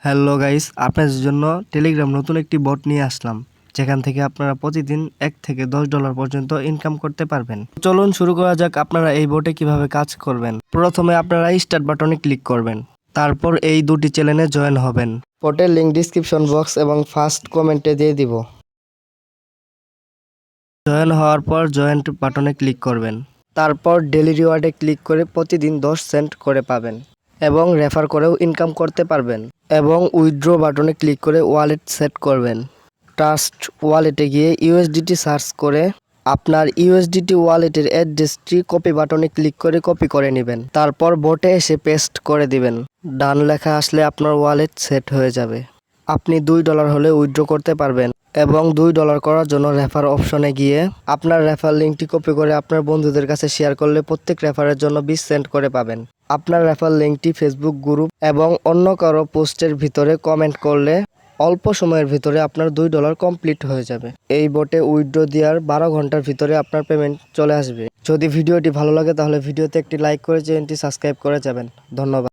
Hello guys, আপনাদের জন্য Telegram নতুন একটি বট নিয়ে আসলাম, যেখান থেকে আপনারা প্রতিদিন $1 থেকে $10 পর্যন্ত ইনকাম করতে পারবেন। চলুন শুরু করা যাক। আপনারা এই বটে কিভাবে কাজ করবেন। প্রথমে আপনারা স্টার্ট বাটনে ক্লিক করবেন, তারপর এই দুটি চ্যানেলে জয়েন হবেন। বটের লিঙ্ক ডিসক্রিপশন বক্স এবং ফার্স্ট কমেন্টে দিয়ে দিব। জয়েন হওয়ার পর জয়েন্ট বাটনে ক্লিক করবেন, তারপর ডেলি রিওয়ার্ডে ক্লিক করে প্রতিদিন 10 সেন্ট করে পাবেন এবং রেফার করেও ইনকাম করতে পারবেন। এবং উইথড্র বাটনে ক্লিক করে ওয়ালেট সেট করবেন। ট্রাস্ট ওয়ালেটে গিয়ে ইউএসডিটি সার্চ করে আপনার ইউএসডিটি ওয়ালেটের অ্যাড্রেসটি কপি বাটনে ক্লিক করে কপি করে নেবেন। তারপর বটে এসে পেস্ট করে দিবেন। ডান লেখা আসলে আপনার ওয়ালেট সেট হয়ে যাবে। আপনি $2 হলে উইথড্র করতে পারবেন এবং $2 করার জন্য রেফার অপশনে গিয়ে আপনার রেফার লিঙ্কটি কপি করে আপনার বন্ধুদের কাছে শেয়ার করলে প্রত্যেক রেফারের জন্য 20 সেন্ট করে পাবেন। আপনার রেফার লিঙ্কটি ফেসবুক গ্রুপ এবং অন্য কারো পোস্টের ভিতরে কমেন্ট করলে অল্প সময়ের ভিতরে আপনার $2 কমপ্লিট হয়ে যাবে। এই বটে উইথড্র দেওয়ার 12 ঘন্টার ভিতরে আপনার পেমেন্ট চলে আসবে। যদি ভিডিওটি ভালো লাগে তাহলে ভিডিওতে একটি লাইক করে চ্যানেলটি সাবস্ক্রাইব করে যাবেন। ধন্যবাদ।